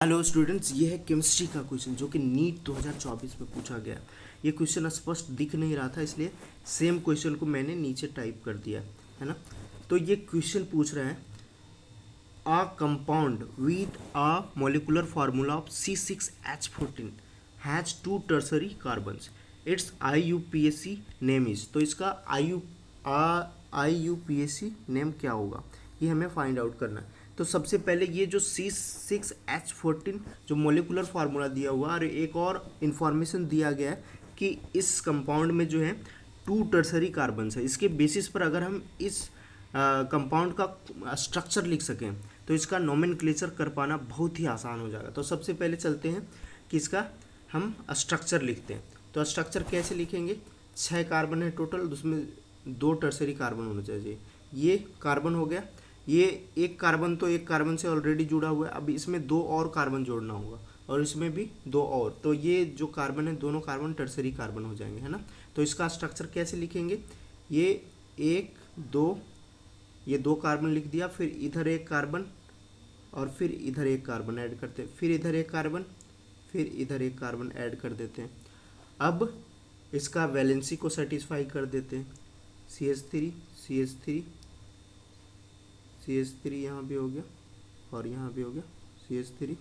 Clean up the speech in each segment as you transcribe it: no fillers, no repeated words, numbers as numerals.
Hello students, ये है chemistry का क्वेश्चन जो कि नीट 2024 में पूछा गया। ये क्वेश्चन स्पष्ट दिख नहीं रहा था, इसलिए सेम क्वेश्चन को मैंने नीचे टाइप कर दिया है ना। तो ये क्वेश्चन पूछ रहा है a compound with a molecular formula of C6H14 has two tertiary carbons, its IUPAC name is. तो इसका IUPAC नेम क्या होगा, ये हमें फाइंड आउट करना है। तो सबसे पहले ये जो C6H14 जो मोलिकुलर फार्मूला दिया हुआ और एक और इन्फॉर्मेशन दिया गया है कि इस कंपाउंड में जो है टू टर्सरी कार्बन्स है। इसके बेसिस पर अगर हम इस कंपाउंड का स्ट्रक्चर लिख सकें तो इसका नोमेनक्लेचर कर पाना बहुत ही आसान हो जाएगा। तो सबसे पहले चलते हैं कि इसका हम स्ट्रक्चर लिखते हैं। तो स्ट्रक्चर कैसे लिखेंगे, 6 कार्बन है टोटल, उसमें 2 टर्सरी कार्बन होना चाहिए। ये कार्बन हो गया, ये एक कार्बन तो एक कार्बन से ऑलरेडी जुड़ा हुआ है, अब इसमें 2 और कार्बन जोड़ना होगा और इसमें भी 2 और, तो ये जो कार्बन है दोनों कार्बन टर्सरी कार्बन हो जाएंगे, है ना। तो इसका स्ट्रक्चर कैसे लिखेंगे, ये 1 2, ये 2 कार्बन लिख दिया, फिर इधर एक कार्बन और फिर इधर एक कार्बन ऐड करते हैं, फिर इधर एक कार्बन, फिर इधर एक कार्बन ऐड कर देते हैं। अब इसका वैलेंसी को सेटिस्फाई कर देते हैं, CH3 CH3 CH3 यहाँ भी हो गया और यहाँ भी हो गया CH3,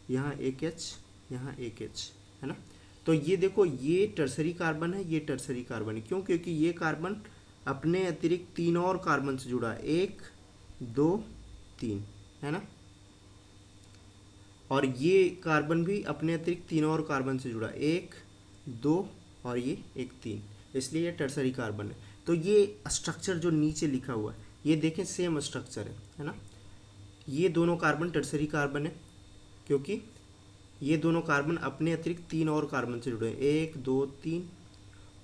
यहाँ एक H, यहाँ एक H, है ना। तो ये देखो, ये टर्सरी कार्बन है, ये टर्सरी कार्बन है। क्यों? क्योंकि ये कार्बन अपने अतिरिक्त 3 और कार्बन से जुड़ा है, 1 2 3, है ना। और ये कार्बन भी अपने अतिरिक्त 3 और कार्बन से जुड़ा है, 1 2 और ये एक 3, इसलिए ये टर्सरी कार्बन है। तो ये स्ट्रक्चर जो नीचे लिखा हुआ है ये देखें सेम स्ट्रक्चर है ना। ये दोनों कार्बन टर्सरी कार्बन है क्योंकि ये दोनों कार्बन अपने अतिरिक्त 3 और कार्बन से जुड़े हैं, 1 2 3,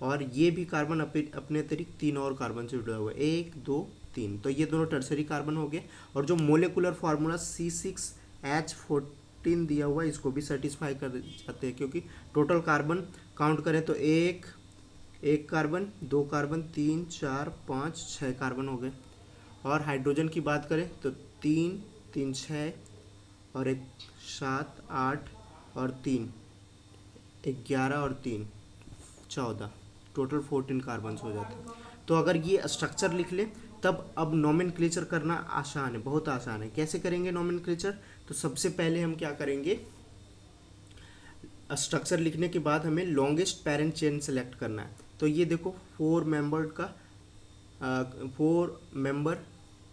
और ये भी कार्बन अपने अतिरिक्त 3 और कार्बन से जुड़ा हुआ है, 1 2 3। तो ये दोनों टर्सरी कार्बन हो गए। और जो मोलिकुलर फार्मूला C6H14 दिया हुआ है इसको भी सेटिस्फाई कर जाते हैं, क्योंकि टोटल कार्बन काउंट करें तो एक कार्बन, 2 कार्बन, 3 4 5 6 कार्बन हो गए। और हाइड्रोजन की बात करें तो 3 3 6 और 1 7 8 और 3 11 और 3 14, टोटल 14 कार्बन्स हो जाते हैं। तो अगर ये स्ट्रक्चर लिख ले तब अब नोमेनक्लेचर करना आसान है, बहुत आसान है। कैसे करेंगे नोमेनक्लेचर, तो सबसे पहले हम क्या करेंगे, स्ट्रक्चर लिखने के बाद हमें लॉन्गेस्ट पेरेंट चेन सेलेक्ट करना है। तो ये देखो 4 मेंबर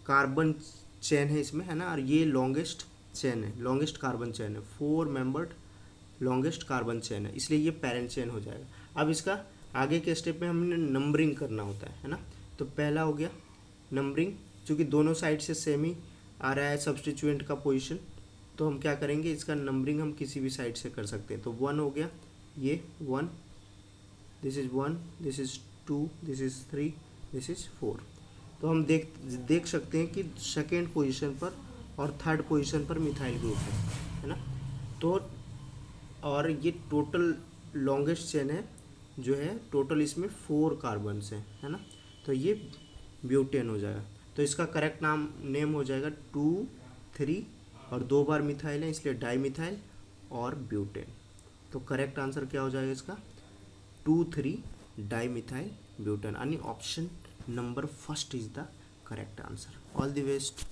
कार्बन चेन है इसमें, है ना, और ये लॉन्गेस्ट चेन है, लॉन्गेस्ट कार्बन चेन है, 4 मेंबर्ड लॉन्गेस्ट कार्बन चेन है, इसलिए ये पेरेंट चेन हो जाएगा। अब इसका आगे के स्टेप में हमने नंबरिंग करना होता है ना। तो पहला हो गया नंबरिंग, चूँकि दोनों साइड से सेम ही आ रहा है सब्स्टिट्यूएंट का पोजीशन, तो हम क्या करेंगे, इसका नंबरिंग हम किसी भी साइड से कर सकते हैं। तो 1 हो गया, ये 1, this is 1, this is 2, this is 3, this is 4। तो हम देख सकते हैं कि सेकेंड पोजीशन पर और थर्ड पोजीशन पर मिथाइल ग्रुप है ना। तो और ये टोटल लॉन्गेस्ट चेन है जो है, टोटल इसमें 4 कार्बन्स हैं, है ना। तो ये ब्यूटेन हो जाएगा। तो इसका करेक्ट नेम हो जाएगा 2 3, और 2 बार मिथाइल है इसलिए डाई मिथाइल और ब्यूटेन। तो करेक्ट आंसर क्या हो जाएगा इसका, 2 3 डाई मिथाइल ब्यूटेन, यानी option number first is the correct answer. All the best.